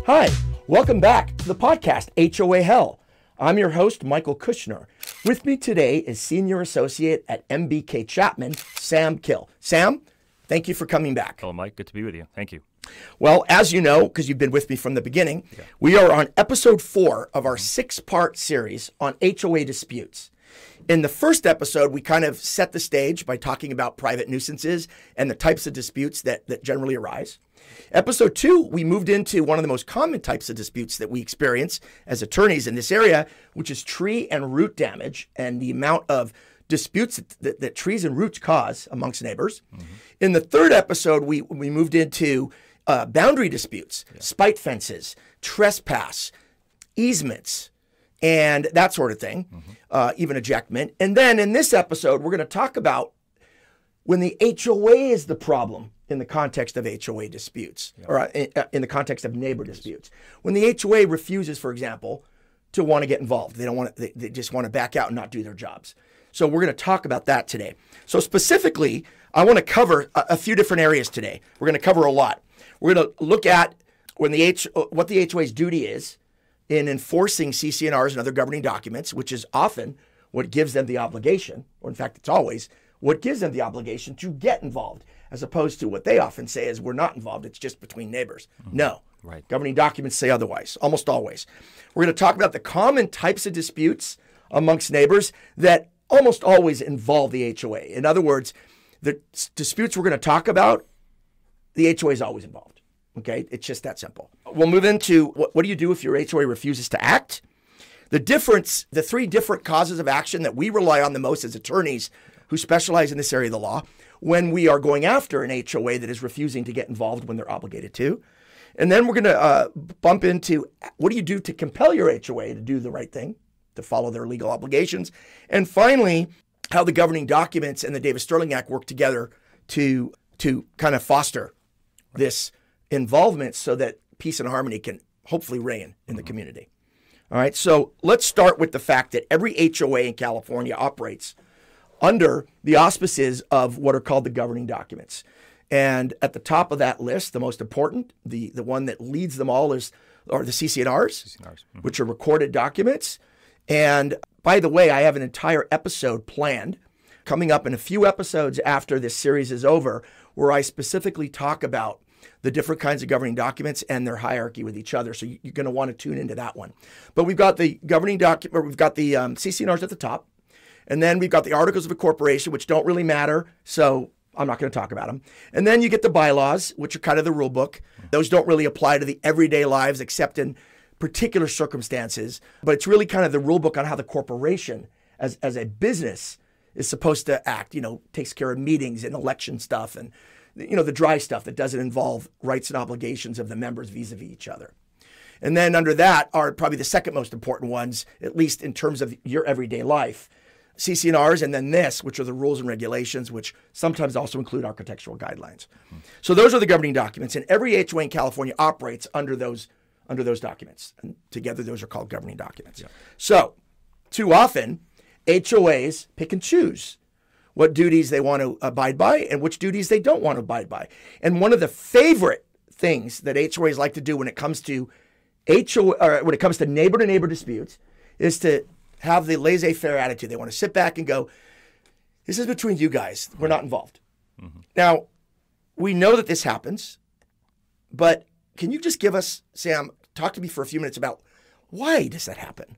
Hi, welcome back to the podcast, HOA Hell. I'm your host, Michael Kushner. With me today is Senior Associate at MBK Chapman, Sam Kill. Sam, thank you for coming back. Hello, Mike. Good to be with you. Thank you. Well, as you know, because you've been with me from the beginning, we are on episode 4 of our 6-part series on HOA disputes. In the first episode, we kind of set the stage by talking about private nuisances and the types of disputes that generally arise. Episode 2, we moved into one of the most common types of disputes that we experience as attorneys in this area, which is tree and root damage and the amount of disputes that trees and roots cause amongst neighbors. Mm-hmm. In the third episode, we moved into boundary disputes, spite fences, trespass, easements, and that sort of thing, even ejectment. And then in this episode, we're going to talk about when the HOA is the problem in the context of HOA disputes, or in the context of neighbor disputes. When the HOA refuses, for example, to want to get involved, they just want to back out and not do their jobs. So we're going to talk about that today. So specifically, I want to cover a few different areas today. We're going to cover a lot. We're going to look at what the HOA's duty is in enforcing CC&Rs and other governing documents, which is often what gives them the obligation, or in fact, it's always what gives them the obligation to get involved, as opposed to what they often say is we're not involved, it's just between neighbors. Mm-hmm. No. Right. Governing documents say otherwise, almost always. We're going to talk about the common types of disputes amongst neighbors that almost always involve the HOA. In other words, the disputes we're going to talk about, the HOA is always involved. Okay? It's just that simple. We'll move into what do you do if your HOA refuses to act? The 3 different causes of action that we rely on the most as attorneys who specialize in this area of the law when we are going after an HOA that is refusing to get involved when they're obligated to. And then we're going to bump into what do you do to compel your HOA to do the right thing, to follow their legal obligations. And finally, how the governing documents and the Davis-Stirling Act work together to kind of foster this involvement so that peace and harmony can hopefully reign in the community. All right, so let's start with the fact that every HOA in California operates under the auspices of what are called the governing documents. And at the top of that list, the most important, the one that leads them all are the CC&Rs, which are recorded documents. And by the way, I have an entire episode planned coming up in a few episodes after this series is over, where I specifically talk about the different kinds of governing documents and their hierarchy with each other. So you're going to want to tune into that one. But we've got the governing document, we've got the CC&Rs at the top. And then we've got the articles of incorporation, which don't really matter. So I'm not going to talk about them. And then you get the bylaws, which are kind of the rule book. Those don't really apply to the everyday lives except in particular circumstances. But it's really kind of the rule book on how the corporation as a business is supposed to act, takes care of meetings and election stuff and, the dry stuff that doesn't involve rights and obligations of the members vis-a-vis each other. And then under that are probably the second most important ones, at least in terms of your everyday life, CC&Rs, and then this, which are the rules and regulations, which sometimes also include architectural guidelines. Mm-hmm. So those are the governing documents, and every HOA in California operates under those documents. And together, those are called governing documents. Yeah. So too often, HOAs pick and choose what duties they want to abide by and which duties they don't want to abide by. And one of the favorite things that HOAs like to do when it comes to neighbor-to-neighbor disputes is to have the laissez-faire attitude. They want to sit back and go, this is between you guys. We're not involved. Mm-hmm. Now, we know that this happens, but can you just give us, Sam, talk to me for a few minutes about why does that happen?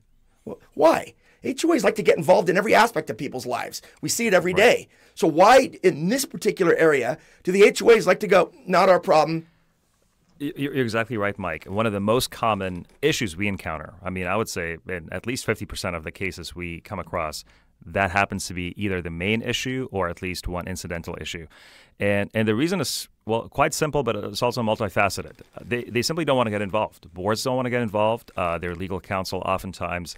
Why? HOAs like to get involved in every aspect of people's lives. We see it every day. So why, in this particular area, do the HOAs like to go, not our problem? You're exactly right, Mike. One of the most common issues we encounter, I would say in at least 50% of the cases we come across, that happens to be either the main issue or at least one incidental issue. And the reason is, quite simple, but it's also multifaceted. They simply don't want to get involved. Boards don't want to get involved. Their legal counsel oftentimes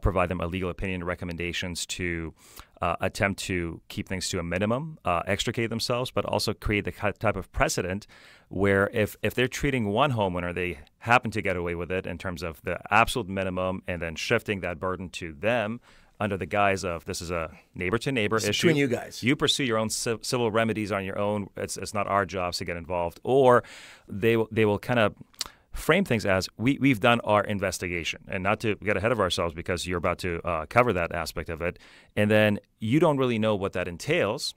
provide them a legal opinion recommendations to attempt to keep things to a minimum, extricate themselves, but also create the type of precedent where if they're treating one homeowner, they happen to get away with it in terms of the absolute minimum and then shifting that burden to them under the guise of this is a neighbor-to-neighbor issue. Between you guys. You pursue your own civil remedies on your own. It's not our jobs to get involved. Or they will kind of frame things as we've done our investigation, and not to get ahead of ourselves because you're about to cover that aspect of it, and then you don't really know what that entails,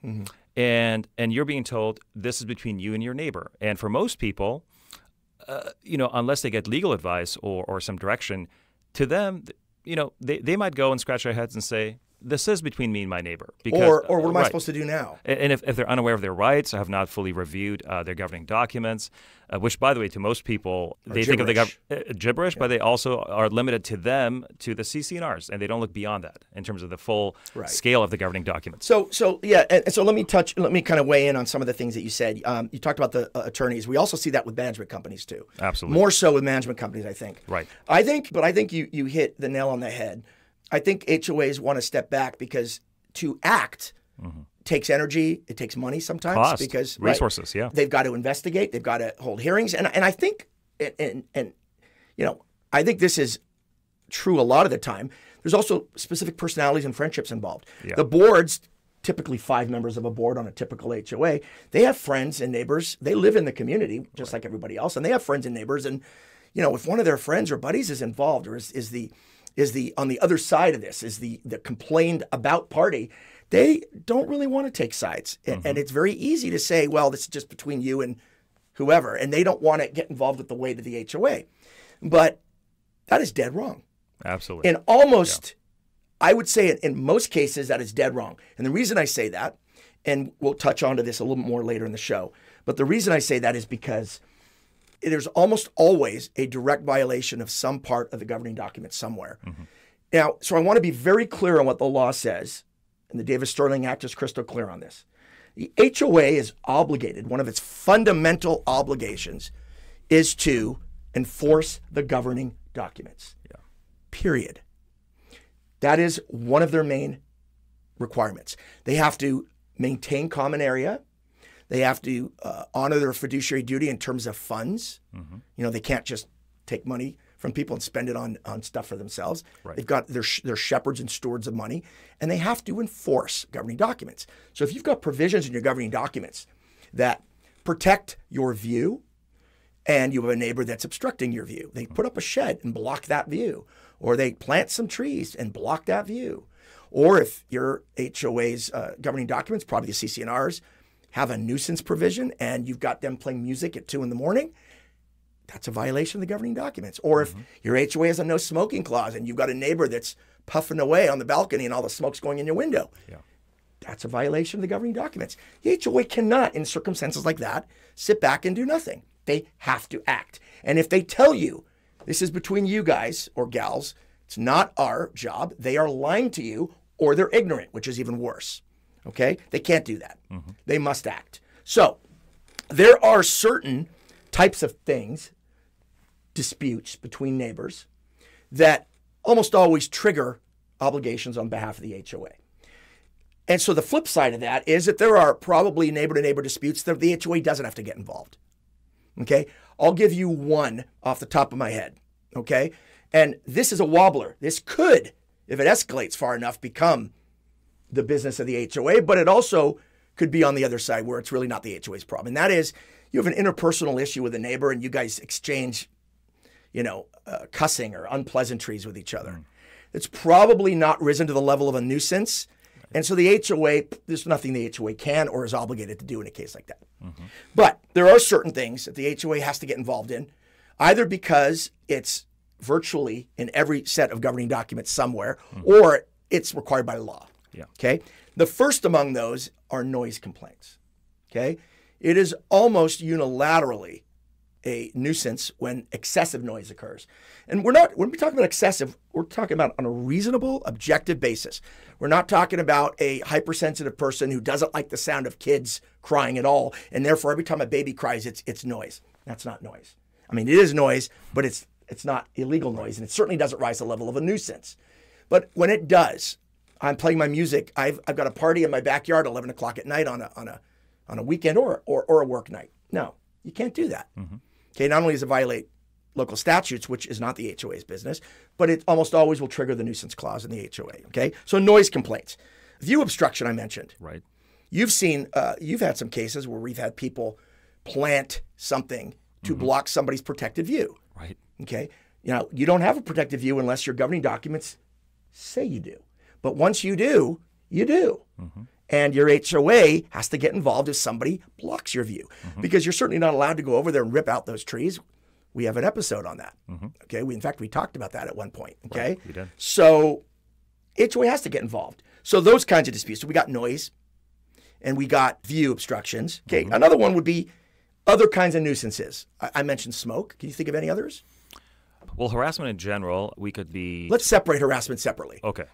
and you're being told this is between you and your neighbor. And for most people, unless they get legal advice or some direction, to them, they might go and scratch their heads and say, this is between me and my neighbor. Because, or what am I supposed to do now? And if they're unaware of their rights, or have not fully reviewed their governing documents, which, by the way, to most people, they think of the gibberish, but they also are limited to them, to the CC&Rs, and they don't look beyond that in terms of the full scale of the governing documents. So let me kind of weigh in on some of the things that you said. You talked about the attorneys. We also see that with management companies too. Absolutely. More so with management companies, I think. Right. I think you hit the nail on the head. I think HOAs want to step back because to act takes energy, it takes money sometimes. Cost, because resources, they've got to investigate, they've got to hold hearings, and I think I think this is true a lot of the time. There's also specific personalities and friendships involved. Yeah. The boards, typically 5 members of a board on a typical HOA, they have friends and neighbors. They live in the community just like everybody else, and they have friends and neighbors. And if one of their friends or buddies is involved or is the on the other side of this, is the complained about party, they don't really want to take sides. And it's very easy to say, well, this is just between you and whoever, and they don't want to get involved with the weight of the HOA. But that is dead wrong. Absolutely. And almost, I would say in most cases, that is dead wrong. And the reason I say that, and we'll touch on to this a little more later in the show, but the reason I say that is because there's almost always a direct violation of some part of the governing document somewhere. Now, so I want to be very clear on what the law says, and the Davis-Stirling Act is crystal clear on this. The HOA is obligated. One of its fundamental obligations is to enforce the governing documents. Period. That is one of their main requirements. They have to maintain common area. They have to honor their fiduciary duty in terms of funds. They can't just take money from people and spend it on stuff for themselves. Right. They've got their shepherds and stewards of money, and they have to enforce governing documents. So if you've got provisions in your governing documents that protect your view, and you have a neighbor that's obstructing your view, they put up a shed and block that view, or they plant some trees and block that view. Or if your HOA's governing documents, probably the CC&Rs, have a nuisance provision and you've got them playing music at 2 a.m, that's a violation of the governing documents. Or if your HOA has a no smoking clause and you've got a neighbor that's puffing away on the balcony and all the smoke's going in your window, that's a violation of the governing documents. The HOA cannot, in circumstances like that, sit back and do nothing. They have to act. And if they tell you this is between you guys or gals, it's not our job, they are lying to you, or they're ignorant, which is even worse. Okay? They can't do that. They must act. So there are certain types of things, disputes between neighbors, that almost always trigger obligations on behalf of the HOA. And so the flip side of that is that there are probably neighbor-to-neighbor disputes that the HOA doesn't have to get involved. Okay? I'll give you one off the top of my head. Okay? And this is a wobbler. This could, if it escalates far enough, become the business of the HOA, but it also could be on the other side where it's really not the HOA's problem. And that is, you have an interpersonal issue with a neighbor and you guys exchange, cussing or unpleasantries with each other. It's probably not risen to the level of a nuisance. And so the HOA, there's nothing the HOA can or is obligated to do in a case like that. But there are certain things that the HOA has to get involved in, either because it's virtually in every set of governing documents somewhere, or it's required by law. Okay. The first among those are noise complaints. Okay. It is almost unilaterally a nuisance when excessive noise occurs. And when we talk about excessive, we're talking about on a reasonable, objective basis. We're not talking about a hypersensitive person who doesn't like the sound of kids crying at all, and therefore every time a baby cries, it's noise. That's not noise. I mean, it is noise, but it's not illegal noise, and it certainly doesn't rise to the level of a nuisance. But when it does, I'm playing my music. I've got a party in my backyard, 11 o'clock at night on a weekend or a work night. No, you can't do that. Okay, not only does it violate local statutes, which is not the HOA's business, but it almost always will trigger the nuisance clause in the HOA. Okay, so noise complaints, view obstruction. I mentioned. Right. You've had some cases where we've had people plant something to block somebody's protected view. Right. Okay. You don't have a protective view unless your governing documents say you do. But once you do, you do. Mm-hmm. And your HOA has to get involved if somebody blocks your view, because you're certainly not allowed to go over there and rip out those trees. We have an episode on that. Okay. In fact, we talked about that at one point. Okay. Right. We did. So HOA has to get involved. So those kinds of disputes. So we got noise and we got view obstructions. Okay. Another one would be other kinds of nuisances. I mentioned smoke. Can you think of any others? Well, harassment in general, we could be... Let's separate harassment separately. Okay.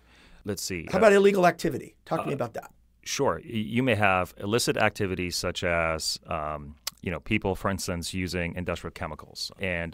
Let's see. How about illegal activity? Talk to me about that. Sure. You may have illicit activities such as, people, for instance, using industrial chemicals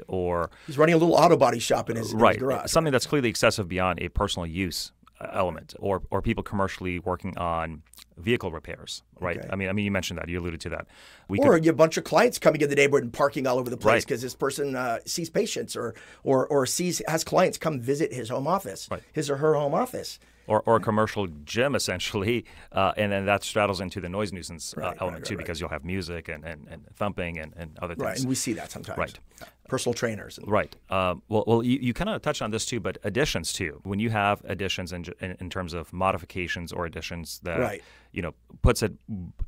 or... He's running a little auto body shop in his garage. Something that's clearly excessive beyond a personal use element, or people commercially working on vehicle repairs, right? Okay. I mean, you mentioned that. You alluded to that. You have a bunch of clients coming in the neighborhood and parking all over the place because this person sees patients or has clients come visit his home office, his or her home office. Or a commercial gym, essentially, and then that straddles into the noise nuisance element too, because you'll have music and thumping and other things. Right, and we see that sometimes. Right. Personal trainers. Right. Well, you kind of touched on this too, but additions too. When you have additions in terms of modifications or additions that puts it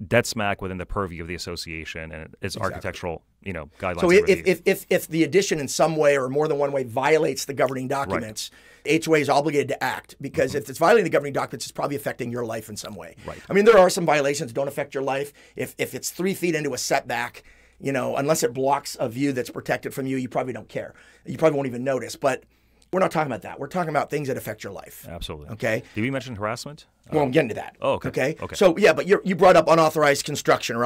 dead smack within the purview of the association and its architectural guidelines. So if the addition in some way or more than one way violates the governing documents, HOA is obligated to act, because if it's violating the governing documents, it's probably affecting your life in some way. Right. I mean, there are some violations that don't affect your life. If it's 3 feet into a setback, unless it blocks a view that's protected from you, you probably don't care. You probably won't even notice. But we're not talking about that. We're talking about things that affect your life. Absolutely. Okay. Did we mention harassment? Well, I'm getting to that. Oh, okay. Okay. So yeah, but you brought up unauthorized construction or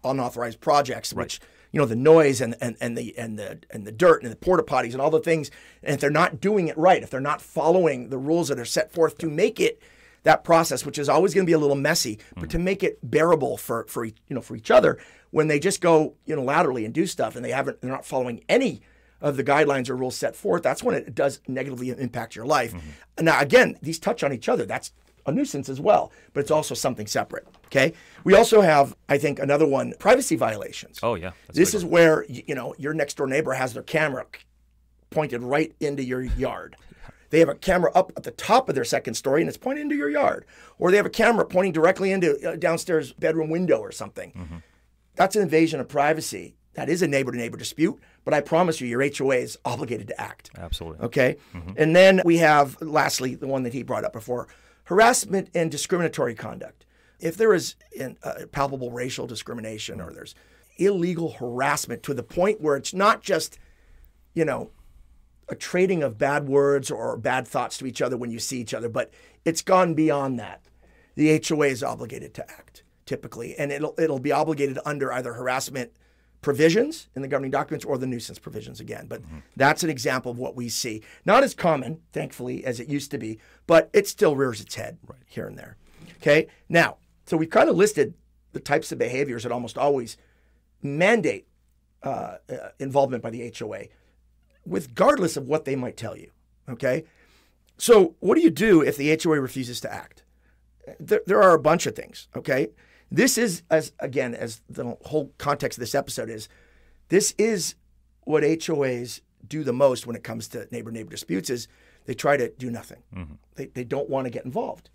unauthorized projects, which the noise and the dirt and the porta potties and all the things. And if they're not doing it right, if they're not following the rules that are set forth to make it that process, which is always going to be a little messy, but to make it bearable for each other, when they just go unilaterally and do stuff and they're not following any of the guidelines or rules set forth, that's when it does negatively impact your life. Now, again, these touch on each other. That's a nuisance as well, but it's also something separate. Okay. We also have, I think, another one, privacy violations. Oh yeah. This is where, your next door neighbor has their camera pointed right into your yard. They have a camera up at the top of their second story and it's pointed into your yard. Or they have a camera pointing directly into a downstairs bedroom window or something. That's an invasion of privacy. That is a neighbor-to-neighbor dispute, but I promise you, your HOA is obligated to act. Absolutely. Okay? And then we have, lastly, the one that he brought up before, harassment and discriminatory conduct. If there is palpable racial discrimination or there's illegal harassment to the point where it's not just, a trading of bad words or bad thoughts to each other when you see each other, but it's gone beyond that, the HOA is obligated to act, typically. And it'll be obligated under either harassment provisions in the governing documents or the nuisance provisions again. But that's an example of what we see. Not as common, thankfully, as it used to be, but it still rears its head here and there. Okay. Now, so we've kind of listed the types of behaviors that almost always mandate involvement by the HOA, regardless of what they might tell you. Okay. So what do you do if the HOA refuses to act? There are a bunch of things. Okay. This is, as the whole context of this episode is, this is what HOAs do the most when it comes to neighbor-neighbor disputes is they try to do nothing. They don't want to get involved.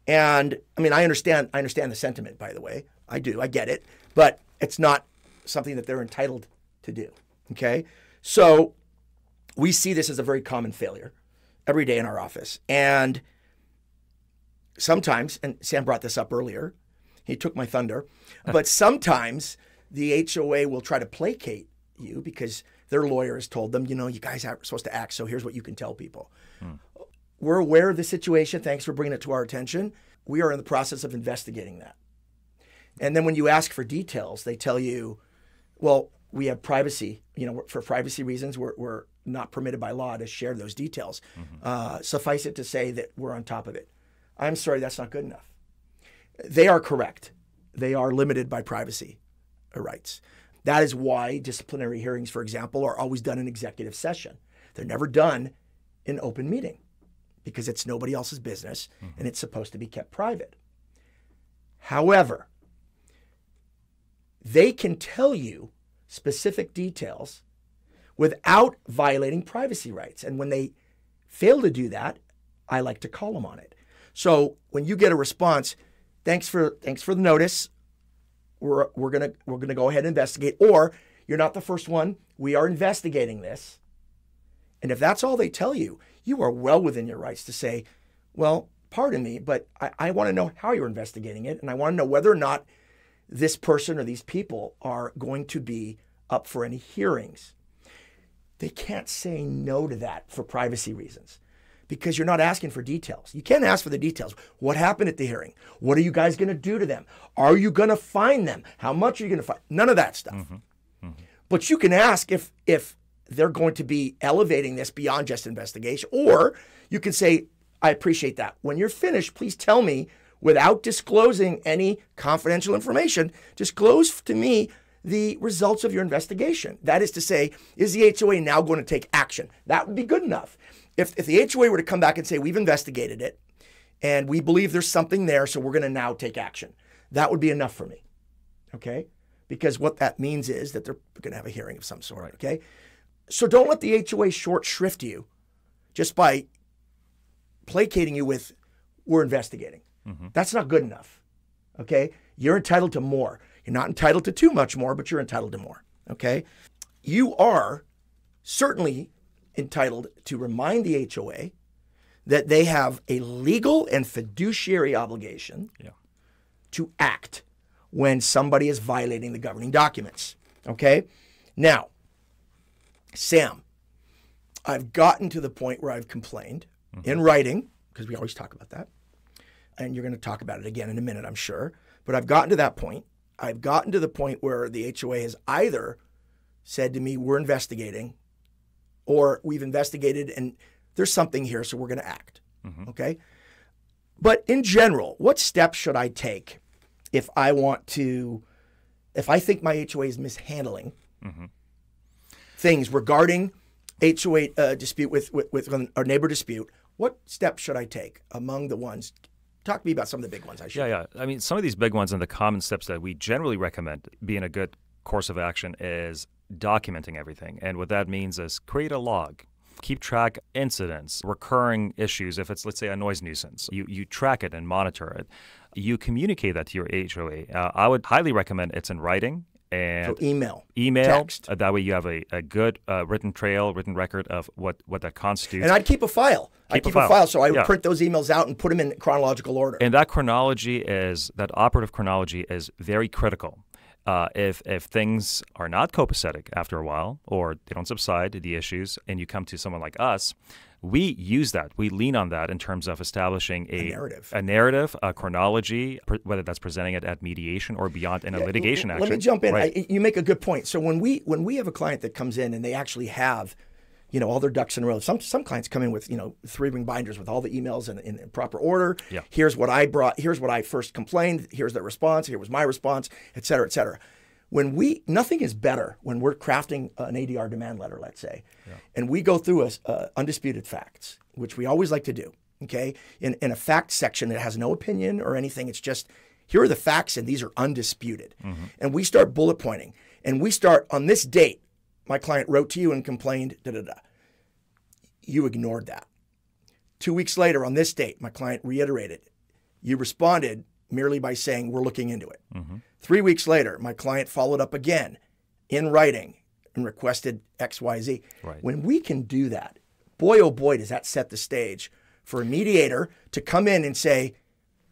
And I mean, I understand the sentiment, by the way. I do. I get it. But it's not something that they're entitled to do. Okay? So we see this as a very common failure every day in our office. And sometimes, and Sam brought this up earlier, he took my thunder, but sometimes the HOA will try to placate you because their lawyer has told them, you guys are supposed to act, so here's what you can tell people. We're aware of the situation. Thanks for bringing it to our attention. We are in the process of investigating that. And then when you ask for details, they tell you, well, we have privacy. For privacy reasons, we're not permitted by law to share those details. Suffice it to say that we're on top of it. I'm sorry, that's not good enough. They are correct. They are limited by privacy rights. That is why disciplinary hearings, for example, are always done in executive session. They're never done in open meeting because it's nobody else's business and it's supposed to be kept private. However, they can tell you specific details without violating privacy rights. And when they fail to do that, I like to call them on it. So when you get a response, thanks for the notice. We're gonna go ahead and investigate. Or you're not the first one. We are investigating this. And if that's all they tell you, you are well within your rights to say, well, pardon me, but I want to know how you're investigating it. And I want to know whether or not this person or these people are going to be up for any hearings. They can't say no to that for privacy reasons because you're not asking for details. You can't ask for the details. What happened at the hearing? What are you guys going to do to them? Are you going to fine them? How much are you going to fine? None of that stuff. But you can ask if they're going to be elevating this beyond just investigation, or you can say, I appreciate that. When you're finished, please tell me, without disclosing any confidential information, disclose to me the results of your investigation. That is to say, is the HOA now going to take action? That would be good enough. If the HOA were to come back and say, we've investigated it, and we believe there's something there, so we're going to now take action, that would be enough for me, okay? Because what that means is that they're going to have a hearing of some sort, okay? So don't let the HOA short shrift you just by placating you with, we're investigating. That's not good enough, okay? You're entitled to more. You're not entitled to too much more, but you're entitled to more, okay? You are certainly entitled to remind the HOA that they have a legal and fiduciary obligation to act when somebody is violating the governing documents, okay? Now, Sam, I've gotten to the point where I've complained in writing, because we always talk about that, and you're going to talk about it again in a minute, I'm sure, but I've gotten to that point. I've gotten to the point where the HOA has either said to me, we're investigating, or we've investigated and there's something here, so we're going to act, okay? But in general, what steps should I take if I think my HOA is mishandling things regarding HOA dispute with our neighbor dispute? What steps should I take among the ones? Talk to me about some of the big ones I should. Yeah. I mean, some of these big ones and the common steps that we generally recommend being a good course of action is documenting everything. And what that means is create a log. Keep track incidents, recurring issues. If it's, let's say, a noise nuisance, you track it and monitor it. You communicate that to your HOA. I would highly recommend it's in writing. And so email, text. That way you have a good written record of what that constitutes. And I'd keep a file. I'd keep a file. So I would print those emails out and put them in chronological order. And that operative chronology is very critical. If things are not copacetic after a while, or they don't subside, the issues, and you come to someone like us, we use that. We lean on that in terms of establishing a narrative, a chronology, whether that's presenting it at mediation or beyond in a litigation action. Let me jump in. Right. You make a good point. So when we have a client that comes in and they actually have, all their ducks in a row. Some clients come in with 3-ring binders with all the emails in proper order. Yeah. Here's what I brought. Here's what I first complained. Here's the response. Here was my response, et cetera, et cetera. Nothing is better when we're crafting an ADR demand letter, let's say, and we go through undisputed facts, which we always like to do, okay? In a fact section that has no opinion or anything, it's just, here are the facts and these are undisputed. And we start bullet pointing, and we start, on this date, my client wrote to you and complained, da-da-da. You ignored that. 2 weeks later, on this date, my client reiterated. You responded merely by saying, we're looking into it. 3 weeks later, my client followed up again in writing and requested X, Y, Z. Right. When we can do that, boy, oh boy, does that set the stage for a mediator to come in and say,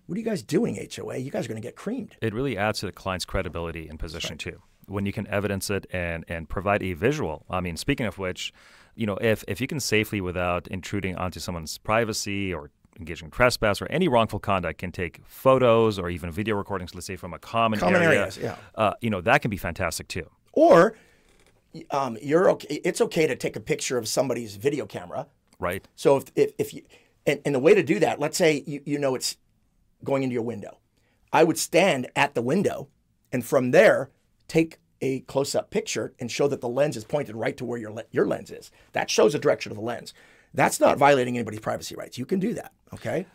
what are you guys doing, HOA? You guys are going to get creamed. It really adds to the client's credibility and position, too, when you can evidence it and provide a visual. I mean, speaking of which, if you can safely, without intruding onto someone's privacy or engaging in trespass or any wrongful conduct, can take photos or even video recordings, let's say from a common area, areas, that can be fantastic too. Or it's okay to take a picture of somebody's video camera. Right. So if you, and the way to do that, let's say it's going into your window. I would stand at the window and from there take a close-up picture and show that the lens is pointed right to where your lens is. That shows the direction of the lens. That's not violating anybody's privacy rights. You can do that, okay?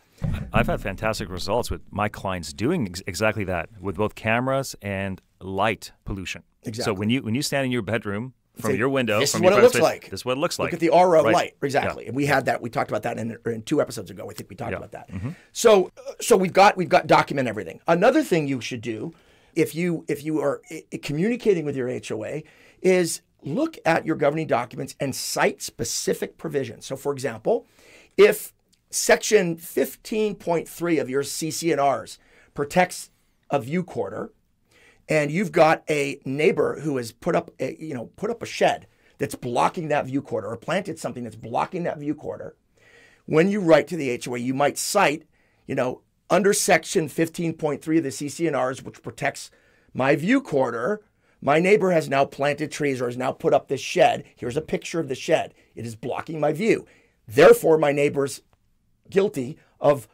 I've had fantastic results with my clients doing exactly that with both cameras and light pollution. Exactly. So when you stand in your bedroom from your window. This from is what your it looks space, like. This is what it looks like. Look at the aura of Right. light. Exactly. Yeah. And we had that. We talked about that in 2 episodes ago. I think we talked Yeah. about that. So we've got document everything. Another thing you should do if you are communicating with your HOA is look at your governing documents and cite specific provisions. So for example, if section 15.3 of your CC&Rs protects a view quarter, and you've got a neighbor who has put up a shed that's blocking that view quarter, or planted something that's blocking that view quarter, when you write to the HOA, you might cite, under section 15.3 of the CC&Rs, which protects my view quarter, my neighbor has now planted trees or has now put up this shed. Here's a picture of the shed. It is blocking my view. Therefore, my neighbor's guilty of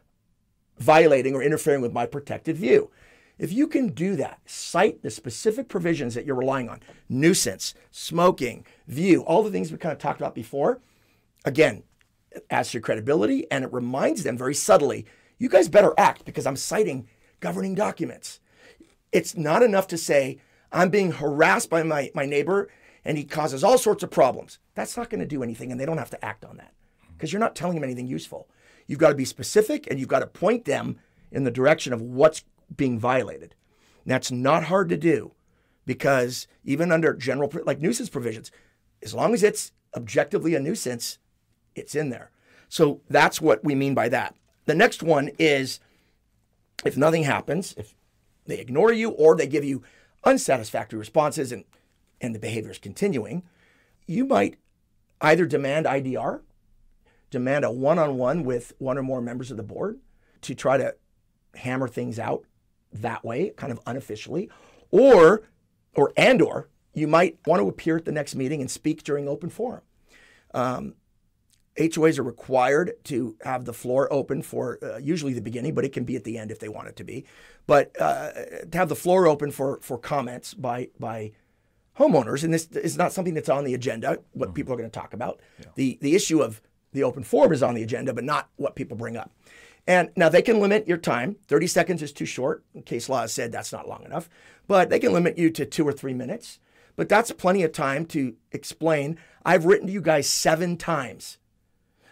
violating or interfering with my protected view. If you can do that, cite the specific provisions that you're relying on, nuisance, smoking, view, all the things we kind of talked about before, again, it adds to your credibility, and it reminds them very subtly, you guys better act because I'm citing governing documents. It's not enough to say, I'm being harassed by my neighbor and he causes all sorts of problems. That's not going to do anything, and they don't have to act on that because you're not telling them anything useful. You've got to be specific, and you've got to point them in the direction of what's being violated. And that's not hard to do because even under general, like nuisance provisions, as long as it's objectively a nuisance, it's in there. So that's what we mean by that. The next one is if nothing happens, if they ignore you or they give you unsatisfactory responses and the behavior is continuing, you might either demand IDR, demand a one-on-one with one or more members of the board to try to hammer things out that way, kind of unofficially, or you might want to appear at the next meeting and speak during open forum. HOAs are required to have the floor open for usually the beginning, but it can be at the end if they want it to be. But to have the floor open for comments by homeowners, and this is not something that's on the agenda, what people are going to talk about. Yeah. The issue of the open forum is on the agenda, but not what people bring up. And now they can limit your time. 30 seconds is too short. Case law has said that's not long enough, but they can limit you to 2 or 3 minutes. But that's plenty of time to explain. I've written to you guys 7 times.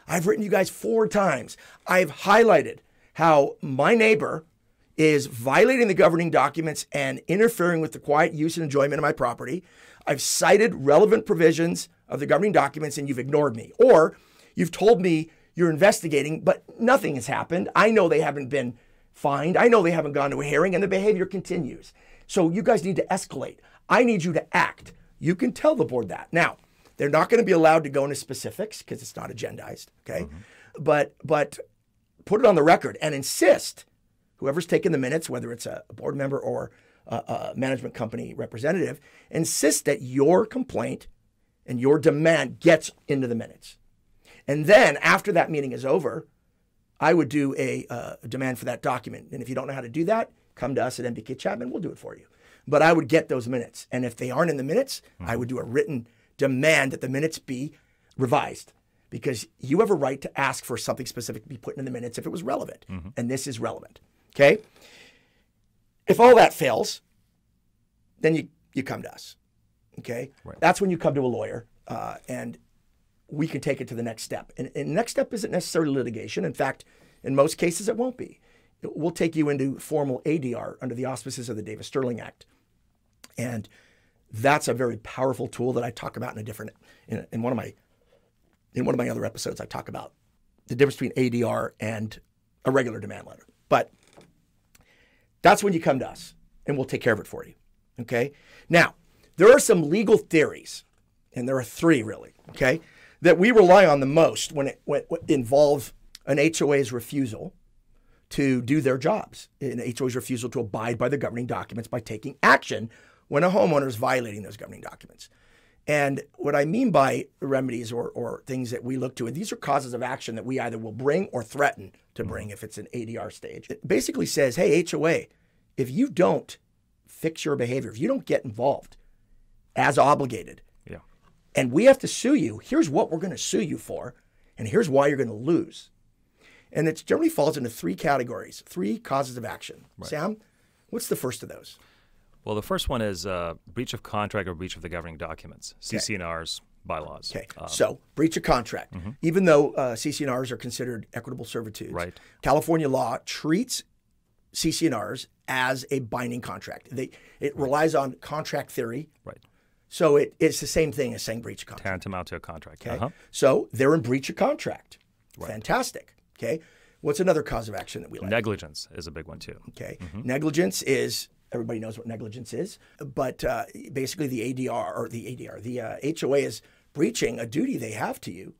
I've written to you guys 4 times. I've highlighted how my neighbor is violating the governing documents and interfering with the quiet use and enjoyment of my property. I've cited relevant provisions of the governing documents and you've ignored me. Or you've told me you're investigating, but nothing has happened. I know they haven't been fined. I know they haven't gone to a hearing and the behavior continues. So you guys need to escalate. I need you to act. You can tell the board that. Now, they're not going to be allowed to go into specifics because it's not agendized, okay? Mm-hmm. But put it on the record and insist, whoever's taking the minutes, whether it's a board member or a management company representative, insist that your complaint and your demand gets into the minutes. And then after that meeting is over, I would do a demand for that document. And if you don't know how to do that, come to us at MBK Chapman. We'll do it for you. But I would get those minutes. And if they aren't in the minutes, I would do a written demand that the minutes be revised because you have a right to ask for something specific to be put in the minutes if it was relevant. Mm-hmm. And this is relevant. Okay? If all that fails, then you come to us. Okay? Right. That's when you come to a lawyer and we can take it to the next step. And the next step isn't necessarily litigation. In fact, in most cases, it won't be. We'll take you into formal ADR under the auspices of the Davis-Stirling Act. And that's a very powerful tool that I talk about in one of my other episodes. I talk about the difference between ADR and a regular demand letter. But that's when you come to us and we'll take care of it for you. Okay? Now, there are some legal theories, and there are 3 really, okay, that we rely on the most when it involve an HOA's refusal to do their jobs, an HOA's refusal to abide by the governing documents by taking action when a homeowner is violating those governing documents. And what I mean by remedies or things that we look to, and these are causes of action that we either will bring or threaten to bring if it's an ADR stage. It basically says, hey, HOA, if you don't fix your behavior, if you don't get involved as obligated, and we have to sue you, here's what we're going to sue you for, and here's why you're going to lose. And it generally falls into 3 categories, 3 causes of action. Right. Sam, what's the first of those? Well, the first one is breach of contract or breach of the governing documents, CC&Rs, bylaws. Okay, so breach of contract. Even though CC&Rs are considered equitable servitudes, Right. California law treats CC&Rs as a binding contract. It relies on contract theory. Right. So it's the same thing as saying breach of contract. Tantamount to a contract. Okay. So they're in breach of contract. Right. Fantastic. Okay. What's another cause of action that we like? Negligence is a big one too. Okay. Negligence is, everybody knows what negligence is, but basically the HOA is breaching a duty they have to you,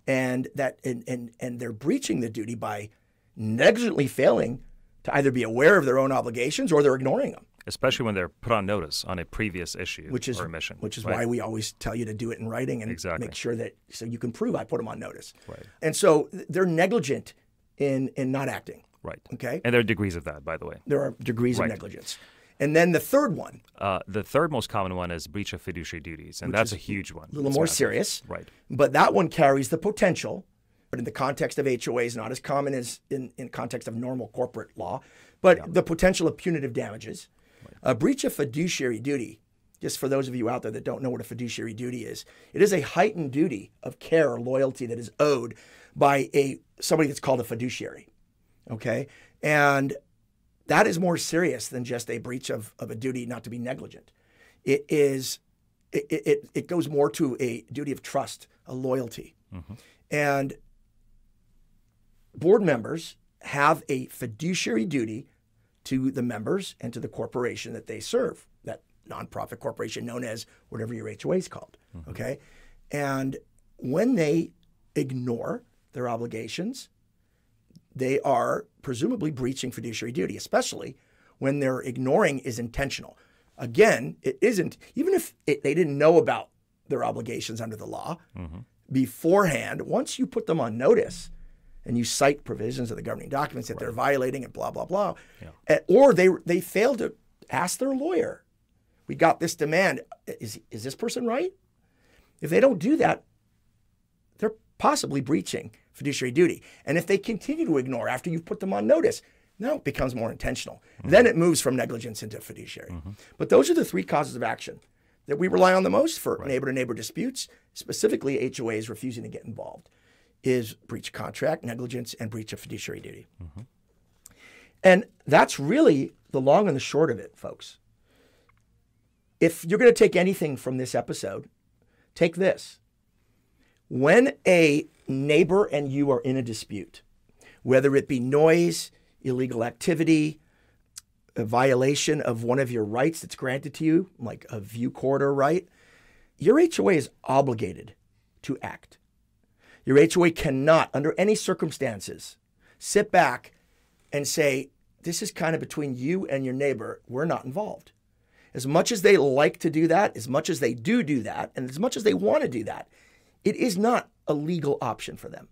and they're breaching the duty by negligently failing to either be aware of their own obligations or they're ignoring them. Especially when they're put on notice on a previous issue or omission. Which is why we always tell you to do it in writing and make sure that so you can prove I put them on notice. Right. And so they're negligent in not acting. Right. Okay. And there are degrees of that, by the way. There are degrees of negligence. And then the third one. The third most common one is breach of fiduciary duties, and that's a huge one. A little more serious. Right. But that one carries the potential, but in the context of HOAs, not as common as in context of normal corporate law, but the potential of punitive damages. A breach of fiduciary duty, just for those of you out there that don't know what a fiduciary duty is, it is a heightened duty of care or loyalty that is owed by somebody that's called a fiduciary. Okay? And that is more serious than just a breach of a duty not to be negligent. It goes more to a duty of trust, a loyalty. And board members have a fiduciary duty to the members and to the corporation that they serve, that nonprofit corporation known as whatever your HOA is called, okay? And when they ignore their obligations, they are presumably breaching fiduciary duty, especially when their ignoring is intentional. Again, it isn't, even if they didn't know about their obligations under the law beforehand, once you put them on notice, and you cite provisions of the governing documents that they're violating and blah, blah, blah. Or they fail to ask their lawyer, we got this demand. Is this person right? If they don't do that, they're possibly breaching fiduciary duty. And if they continue to ignore after you've put them on notice, now it becomes more intentional. Then it moves from negligence into fiduciary. But those are the three causes of action that we rely on the most for neighbor-to-neighbor disputes, specifically HOAs refusing to get involved. Is breach of contract, negligence, and breach of fiduciary duty. And that's really the long and the short of it, folks. If you're going to take anything from this episode, take this. When a neighbor and you are in a dispute, whether it be noise, illegal activity, a violation of one of your rights that's granted to you, like a view corridor right, your HOA is obligated to act. Your HOA cannot, under any circumstances, sit back and say, this is kind of between you and your neighbor. We're not involved. As much as they like to do that, as much as they do that, and as much as they want to do that, it is not a legal option for them.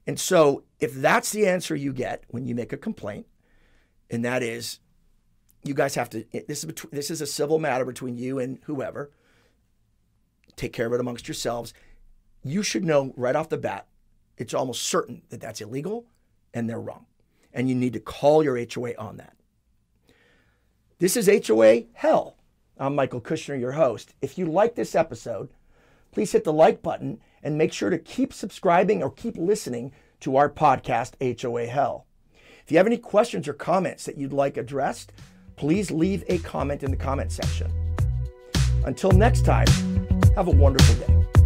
And so if that's the answer you get when you make a complaint, and that is, you guys have to, this is a civil matter between you and whoever, take care of it amongst yourselves. You should know right off the bat, it's almost certain that that's illegal and they're wrong. And you need to call your HOA on that. This is HOA Hell. I'm Michael Kushner, your host. If you like this episode, please hit the like button and make sure to keep subscribing or keep listening to our podcast, HOA Hell. If you have any questions or comments that you'd like addressed, please leave a comment in the comment section. Until next time, have a wonderful day.